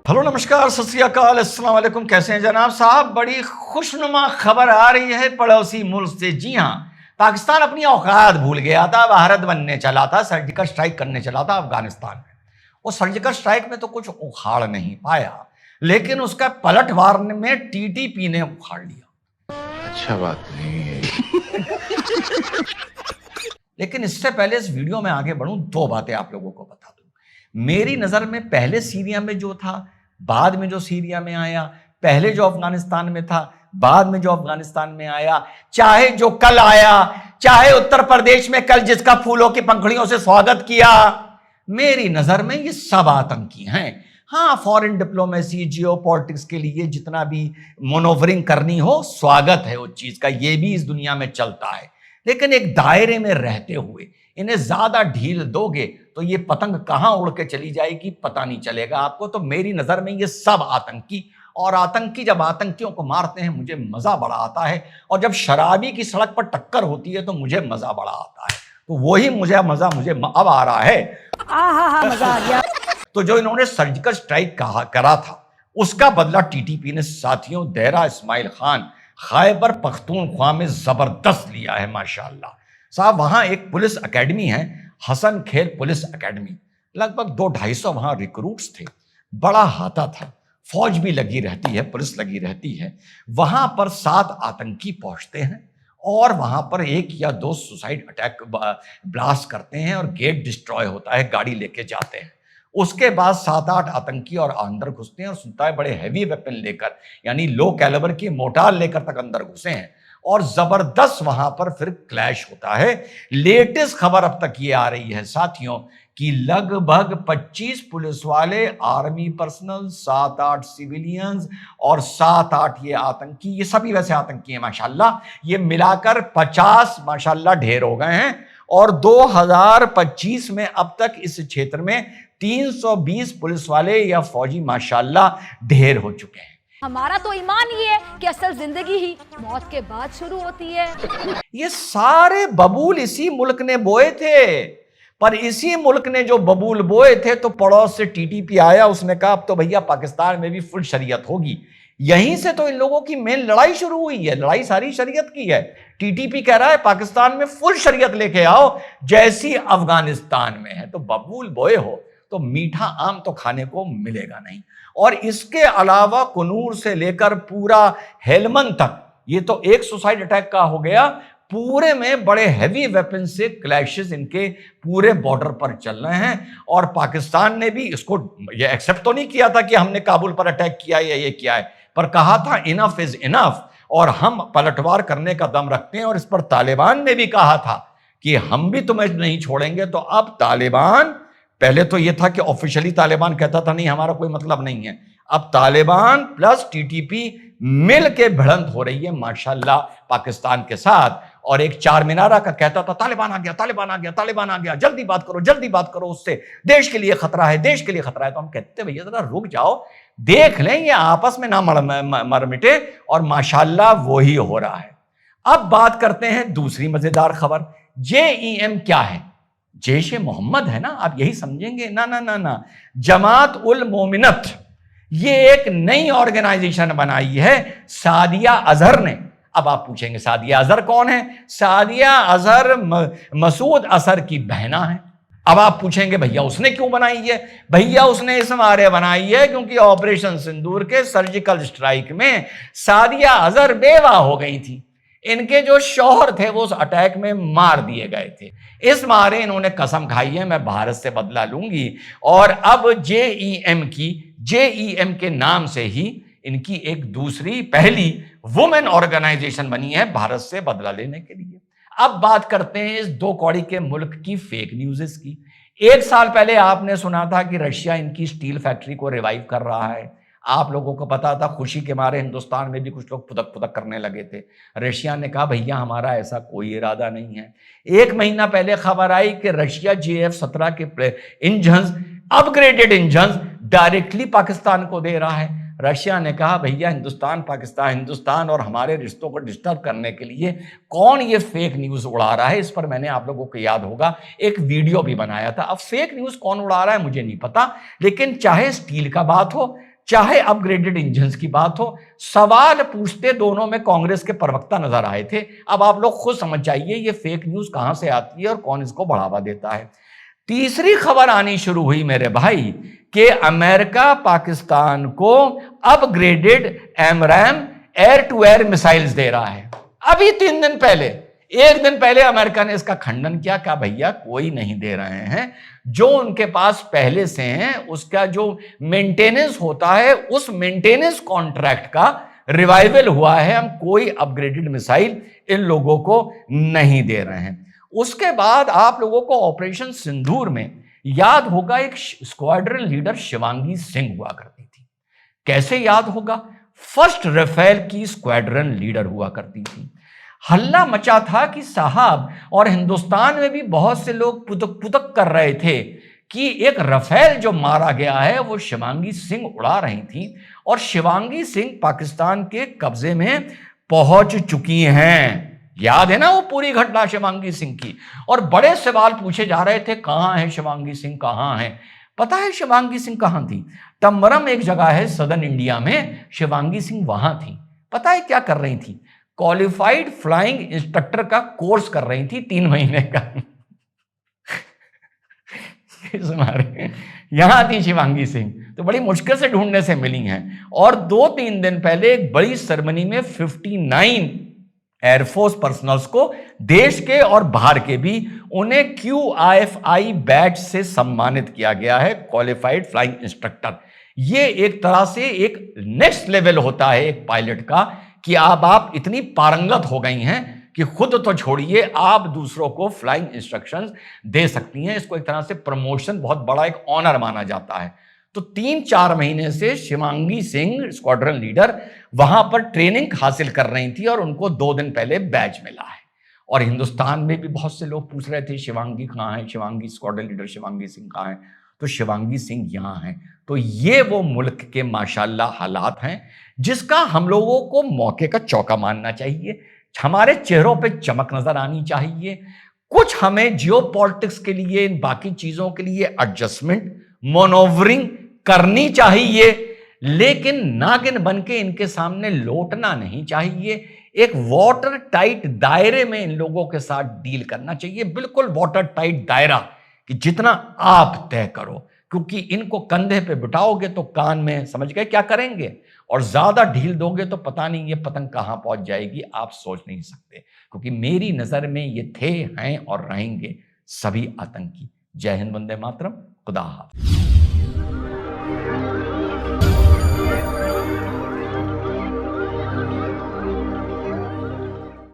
Hello नमस्कार सत श्री अकाल अस्सलाम वालेकुम। कैसे हैं जनाब साहब? बड़ी खुशनुमा खबर आ रही है पड़ोसी मुल्क से। जी हाँ, पाकिस्तान अपनी औकात भूल गया था, भारत बनने चला था, सर्जिकल स्ट्राइक करने चला था अफगानिस्तान में। वो सर्जिकल स्ट्राइक में तो कुछ उखाड़ नहीं पाया, लेकिन उसका पलटवार में टीटीपी ने उखाड़ लिया। अच्छा बात नहीं है। लेकिन इससे पहले इस वीडियो में आगे बढ़ूं, दो बातें आप लोगों को बता दूं। मेरी नजर में पहले सीरिया में जो था, बाद में जो सीरिया में आया, पहले जो अफगानिस्तान में था, बाद में जो अफगानिस्तान में आया, चाहे जो कल आया, चाहे उत्तर प्रदेश में कल जिसका फूलों की पंखुड़ियों से स्वागत किया, मेरी नजर में ये सब आतंकी हैं। हाँ, फॉरेन डिप्लोमेसी, जियो पॉलिटिक्स के लिए जितना भी मोनोवरिंग करनी हो, स्वागत है उस चीज का, ये भी इस दुनिया में चलता है। लेकिन एक दायरे में रहते हुए इन्हें ज्यादा ढील दोगे तो ये पतंग कहां उड़ के चली जाएगी पता नहीं चलेगा आपको। तो मेरी नजर में ये सब आतंकी, और आतंकी जब आतंकियों को मारते हैं मुझे मजा बड़ा आता है, और जब शराबी की सड़क पर टक्कर होती है तो मुझे मजा बड़ा आता है। तो वही मुझे अब आ रहा है। मजा आ गया। तो जो इन्होंने सर्जिकल स्ट्राइक करा था उसका बदला टीटीपी ने साथियों देरा इस्माइल खान खैबर पख्तूनख्वा में जबरदस्त लिया है। माशाअल्लाह साहब, वहां एक पुलिस एकेडमी है, हसन खेल पुलिस एकेडमी। लगभग 200-250 वहां रिक्रूट्स थे, बड़ा हाथा था, फौज भी लगी रहती है, पुलिस लगी रहती है। वहां पर 7 आतंकी पहुंचते हैं और वहां पर 1 या 2 सुसाइड अटैक ब्लास्ट करते हैं और गेट डिस्ट्रॉय होता है, गाड़ी लेके जाते हैं। उसके बाद 7-8 आतंकी और अंदर घुसते हैं और सुनता है बड़े हैवी वेपन लेकर, यानी लो कैलिबर की मोटार लेकर तक अंदर घुसे हैं, और जबरदस्त वहां पर फिर क्लैश होता है। लेटेस्ट खबर अब तक ये आ रही है साथियों कि लगभग 25 पुलिस वाले, आर्मी पर्सनल, 7-8 सिविलियंस और 7-8 ये आतंकी, ये सभी वैसे आतंकी हैं माशाल्लाह, ये मिलाकर 50 माशाल्लाह ढेर हो गए हैं। और 2025 में अब तक इस क्षेत्र में 320 पुलिस वाले या फौजी माशाल्लाह ढेर हो चुके हैं। हमारा तो ईमान ये है कि असल जिंदगी ही मौत के बाद शुरू होती है। ये सारे बबूल इसी मुल्क ने बोए थे, पर इसी मुल्क ने जो बबूल बोए थे तो पड़ोस से टीटीपी आया, उसने कहा अब तो भैया पाकिस्तान में भी फुल शरीयत होगी। यहीं से तो इन लोगों की मेन लड़ाई शुरू हुई है। लड़ाई सारी शरीयत की है। टीटीपी कह रहा है पाकिस्तान में फुल शरीयत लेके आओ जैसी अफगानिस्तान में है। तो बबूल बोए हो तो मीठा आम तो खाने को मिलेगा नहीं। और इसके अलावा कुनूर से लेकर पूरा हेलमंद तक, ये तो एक सुसाइड अटैक का हो गया, पूरे में बड़े हैवी वेपन से क्लैशेस इनके पूरे बॉर्डर पर चल रहे हैं। और पाकिस्तान ने भी इसको ये एक्सेप्ट तो नहीं किया था कि हमने काबुल पर अटैक किया या ये किया है, पर कहा था इनफ इज इनफ और हम पलटवार करने का दम रखते हैं। और इस पर तालिबान ने भी कहा था कि हम भी तुम्हें नहीं छोड़ेंगे। तो अब तालिबान, पहले तो यह था कि ऑफिशियली तालिबान कहता था नहीं हमारा कोई मतलब नहीं है, अब तालिबान प्लस टीटीपी मिल के भिड़ंत हो रही है माशाल्लाह पाकिस्तान के साथ। और एक चार मीनारा का कहता था तालिबान आ गया, तालिबान आ गया, तालिबान आ गया, जल्दी बात करो, जल्दी बात करो, उससे देश के लिए खतरा है, देश के लिए खतरा है। तो हम कहते भैया जरा रुक जाओ, देख लें ये आपस में ना मर मिटे। और माशाल्लाह वही हो रहा है। अब बात करते हैं दूसरी मजेदार खबर। JEM क्या है? जैश ए मोहम्मद है ना, आप यही समझेंगे। ना ना ना ना, जमात उल मोमिनत, ये एक नई ऑर्गेनाइजेशन बनाई है सादिया अजहर ने। अब आप पूछेंगे सादिया अजहर कौन है? सादिया अजहर मसूद अजहर की बहना है। अब आप पूछेंगे भैया उसने क्यों बनाई है? भैया उसने इस मारे बनाई है क्योंकि ऑपरेशन सिंदूर के सर्जिकल स्ट्राइक में सादिया अजहर बेवा हो गई थी। इनके जो शौहर थे वो उस अटैक में मार दिए गए थे। इस मारे इन्होंने कसम खाई है मैं भारत से बदला लूंगी। और अब JEM के नाम से ही इनकी एक दूसरी पहली वुमेन ऑर्गेनाइजेशन बनी है भारत से बदला लेने के लिए। अब बात करते हैं इस 2 कौड़ी के मुल्क की फेक न्यूज़ की। 1 साल पहले आपने सुना था कि रशिया इनकी स्टील फैक्ट्री को रिवाइव कर रहा है। आप लोगों को पता था, खुशी के मारे हिंदुस्तान में भी कुछ लोग पुदक पुदक करने लगे थे। रशिया ने कहा भैया हमारा ऐसा कोई इरादा नहीं है। 1 महीना पहले खबर आई कि रशिया JF-17 के engines, upgraded engines directly Pakistan को दे रहा है। रशिया ने कहा भैया हिंदुस्तान और हमारे रिश्तों को डिस्टर्ब करने के लिए कौन ये फेक न्यूज़ उड़ा रहा है। इस पर मैंने आप लोगों को याद होगा एक वीडियो भी बनाया था। अब फेक न्यूज़ कौन उड़ा रहा है मुझे नहीं पता, लेकिन चाहे स्टील का बात हो, चाहे अपग्रेडेड इंजन्स की बात हो। सवाल पूछते दोनों में कांग्रेस के प्रवक्ता नजर आए थे। अब आप लोग खुद समझ जाइए ये फेक न्यूज कहां से आती है और कौन इसको बढ़ावा देता है। तीसरी खबर आनी शुरू हुई मेरे भाई कि अमेरिका पाकिस्तान को upgraded AMRAAM air to air missiles दे रहा है। अभी 3 दिन पहले, एक दिन पहले अमेरिका ने इसका खंडन किया, क्या भैया कोई नहीं दे रहे हैं, जो उनके पास पहले से हैं उसका जो मेंटेनेंस होता है उस मेंटेनेंस कॉन्ट्रैक्ट का रिवाइवल हुआ है, हम कोई अपग्रेडेड मिसाइल इन लोगों को नहीं दे रहे हैं। उसके बाद आप लोगों को ऑपरेशन सिंदूर में याद होगा एक स्क्वाड्रन लीडर शिवांगी सिंह हुआ करती थी। कैसे याद होगा? फर्स्ट राफेल की स्क्वाड्रन लीडर हुआ करती थी। हल्ला मचा था कि साहब, और हिंदुस्तान में भी बहुत से लोग पुतक पुतक कर रहे थे कि एक राफेल जो मारा गया है वो शिवांगी सिंह उड़ा रही थी और शिवांगी सिंह पाकिस्तान के कब्जे में पहुंच चुकी हैं। याद है ना वो पूरी घटना शिवांगी सिंह की? और बड़े सवाल पूछे जा रहे थे, कहां है शिवांगी सिंह, कहां है? पता है शिवांगी सिंह कहां थी? तम्बरम एक जगह है सदर्न इंडिया में, शिवांगी सिंह वहां थी। पता है क्या कर रही थी? क्वालिफाइड फ्लाइंग इंस्ट्रक्टर का कोर्स कर रही थी 3 महीने का। यहां थी शिवांगी सिंह, तो बड़ी मुश्किल से ढूंढने से मिली हैं। और 2-3 दिन पहले एक बड़ी सेरेमनी में 59 एयरफोर्स पर्सनल्स को, देश के और बाहर के भी, उन्हें QIFI बैच से सम्मानित किया गया है, क्वालिफाइड फ्लाइंग इंस्ट्रक्टर। ये एक तरह से एक नेक्स्ट लेवल होता है एक पायलट का, कि अब आप इतनी पारंगत हो गई हैं कि खुद तो छोड़िए, आप दूसरों को फ्लाइंग इंस्ट्रक्शंस दे सकती हैं। इसको एक तरह से प्रमोशन, बहुत बड़ा एक ऑनर माना जाता है। तो 3-4 महीने से शिवांगी सिंह स्क्वाड्रन लीडर वहां पर ट्रेनिंग हासिल कर रही थी और उनको 2 दिन पहले बैच मिला है। और हिंदुस्तान में भी बहुत से लोग पूछ रहे थे शिवांगी कहां है, शिवांगी स्क्वाड्रन लीडर शिवांगी सिंह कहां है? तो शिवांगी सिंह यहां है। तो ये वो मुल्क के माशाल्लाह हालात हैं जिसका हम लोगों को मौके का चौका मानना चाहिए। हमारे चेहरों पे चमक नजर आनी चाहिए। कुछ हमें जियोपॉलिटिक्स के लिए, इन बाकी चीजों के लिए एडजस्टमेंट, मनोवरिंग करनी चाहिए, लेकिन नागिन बन के इनके सामने लौटना नहीं चाहिए। एक वाटर टाइट दायरे में इन लोगों के साथ डील करना चाहिए, बिल्कुल वाटर टाइट दायरा कि जितना आप तय करो, क्योंकि इनको कंधे पे बिठाओगे तो कान में, समझ गए क्या करेंगे, और ज्यादा ढील दोगे तो पता नहीं ये पतंग कहां पहुंच जाएगी, आप सोच नहीं सकते। क्योंकि मेरी नजर में ये थे, हैं और रहेंगे सभी आतंकी। जय हिंद, वंदे मातरम, खुदा हाफिज।